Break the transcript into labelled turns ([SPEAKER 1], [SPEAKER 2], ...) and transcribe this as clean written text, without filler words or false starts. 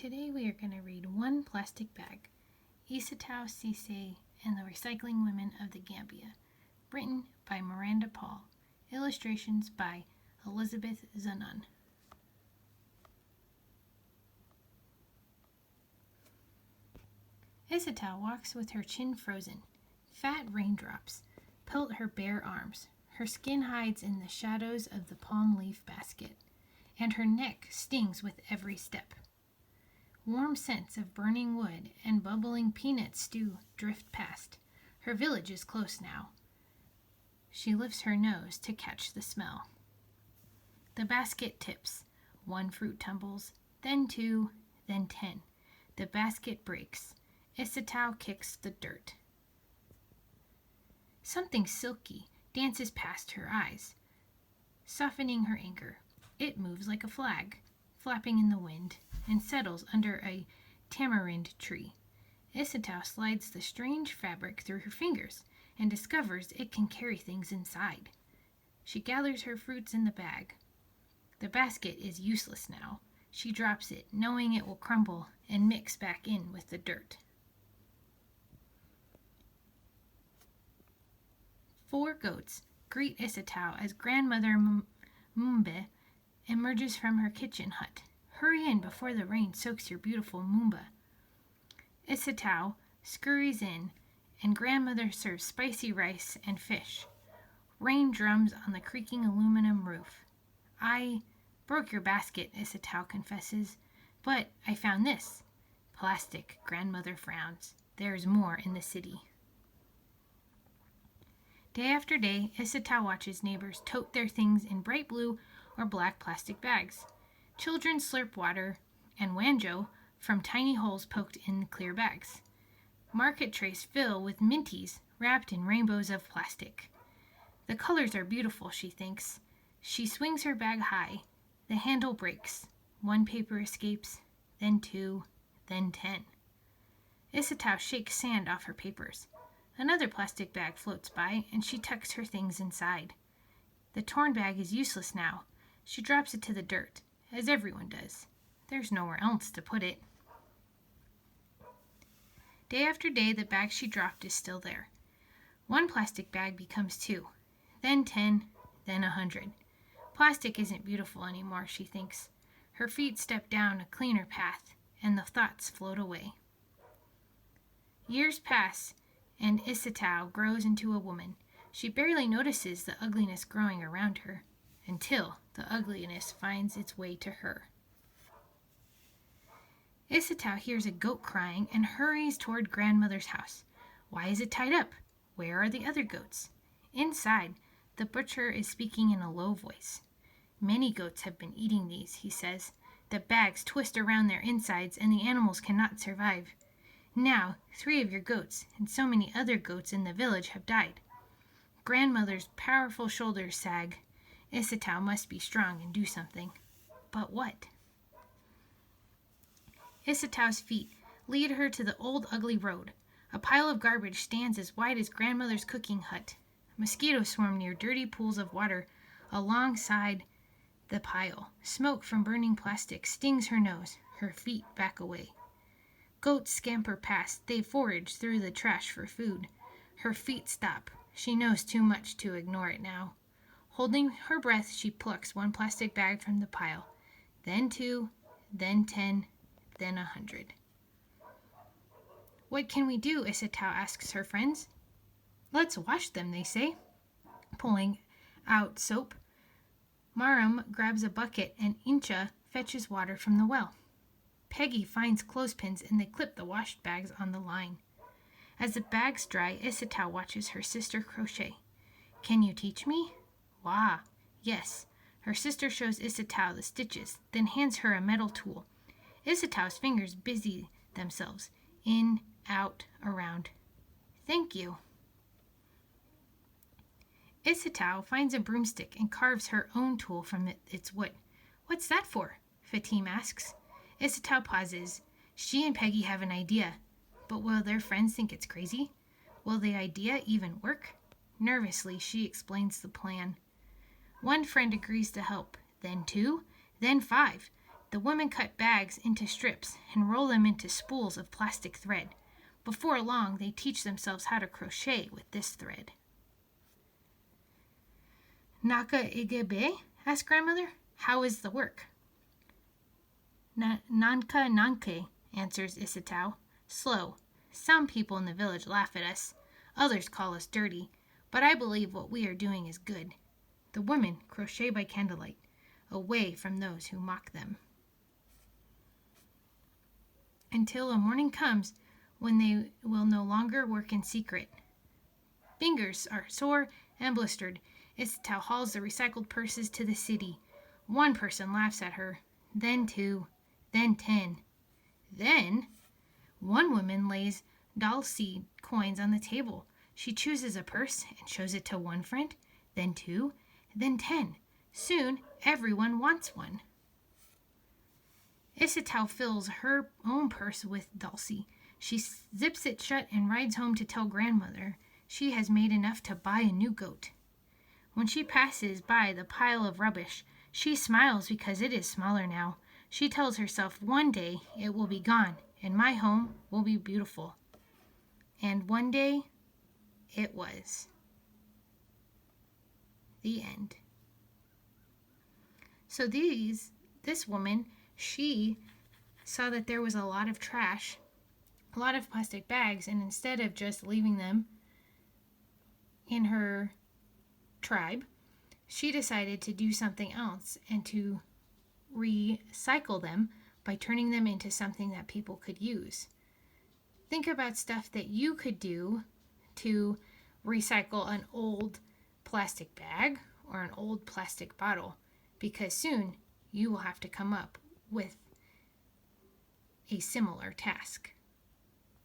[SPEAKER 1] Today we are going to read One Plastic Bag, Isatou Ceesay and the Recycling Women of the Gambia, written by Miranda Paul, illustrations by Elizabeth Zanon. Isatou walks with her chin frozen. Fat raindrops pelt her bare arms. Her skin hides in the shadows of the palm leaf basket, and her neck stings with every step. Warm scents of burning wood and bubbling peanut stew drift past. Her village is close now. She lifts her nose to catch the smell. The basket tips. 1 fruit tumbles, then 2, then 10. The basket breaks. Isatou kicks the dirt. Something silky dances past her eyes, softening her anger. It moves like a flag, flapping in the wind, and settles under a tamarind tree. Isatou slides the strange fabric through her fingers and discovers it can carry things inside. She gathers her fruits in the bag. The basket is useless now. She drops it, knowing it will crumble and mix back in with the dirt. 4 goats greet Isatou as Grandmother Mumbe emerges from her kitchen hut. Hurry in before the rain soaks your beautiful Mumba. Isatou scurries in, and Grandmother serves spicy rice and fish. Rain drums on the creaking aluminum roof. I broke your basket, Isatou confesses, but I found this. Plastic, Grandmother frowns. There's more in the city. Day after day, Isatou watches neighbors tote their things in bright blue or black plastic bags. Children slurp water and wanjo from tiny holes poked in clear bags. Market trays fill with minties wrapped in rainbows of plastic. The colors are beautiful, she thinks. She swings her bag high. The handle breaks. 1 paper escapes, then 2, then 10. Isatou shakes sand off her papers. Another plastic bag floats by, and she tucks her things inside. The torn bag is useless now. She drops it to the dirt, as everyone does. There's nowhere else to put it. Day after day, the bag she dropped is still there. 1 plastic bag becomes 2, then 10, then 100. Plastic isn't beautiful anymore, she thinks. Her feet step down a cleaner path, and the thoughts float away. Years pass, and Isatou grows into a woman. She barely notices the ugliness growing around her, until the ugliness finds its way to her. Isatou hears a goat crying and hurries toward Grandmother's house. Why is it tied up? Where are the other goats? Inside, the butcher is speaking in a low voice. Many goats have been eating these, he says. The bags twist around their insides and the animals cannot survive. Now, 3 of your goats and so many other goats in the village have died. Grandmother's powerful shoulders sag. Isatou must be strong and do something. But what? Isatou's feet lead her to the old ugly road. A pile of garbage stands as wide as Grandmother's cooking hut. Mosquitoes swarm near dirty pools of water alongside the pile. Smoke from burning plastic stings her nose. Her feet back away. Goats scamper past. They forage through the trash for food. Her feet stop. She knows too much to ignore it now. Holding her breath, she plucks 1 plastic bag from the pile. Then 2, then 10, then 100. What can we do? Isatou asks her friends. Let's wash them, they say, pulling out soap. Maram grabs a bucket and Incha fetches water from the well. Peggy finds clothespins and they clip the washed bags on the line. As the bags dry, Isatou watches her sister crochet. Can you teach me? Wah, yes. Her sister shows Isatou the stitches, then hands her a metal tool. Isatou's fingers busy themselves. In, out, around. Thank you. Isatou finds a broomstick and carves her own tool from its wood. What's that for? Fatim asks. Isatou pauses. She and Peggy have an idea. But will their friends think it's crazy? Will the idea even work? Nervously, she explains the plan. 1 friend agrees to help, then 2, then 5. The women cut bags into strips and roll them into spools of plastic thread. Before long, they teach themselves how to crochet with this thread. Naka igebe? Asked Grandmother. How is the work? Nanka nanke, answers Isatou. Slow. Some people in the village laugh at us. Others call us dirty. But I believe what we are doing is good. The women crochet by candlelight, away from those who mock them. Until a morning comes when they will no longer work in secret. Fingers are sore and blistered. Isatou hauls the recycled purses to the city. One person laughs at her, then 2, then 10. Then one woman lays Dalsi coins on the table. She chooses a purse and shows it to one friend, then 2, then 10. Soon everyone wants one. Isatou fills her own purse with Dalsi. She zips it shut and rides home to tell Grandmother she has made enough to buy a new goat. When she passes by the pile of rubbish, she smiles because it is smaller now. She tells herself one day it will be gone and my home will be beautiful. And one day it was. The end. So this woman, she saw that there was a lot of trash, a lot of plastic bags, and instead of just leaving them in her tribe, she decided to do something else and to recycle them by turning them into something that people could use. Think about stuff that you could do to recycle an old plastic bag or an old plastic bottle, because soon you will have to come up with a similar task.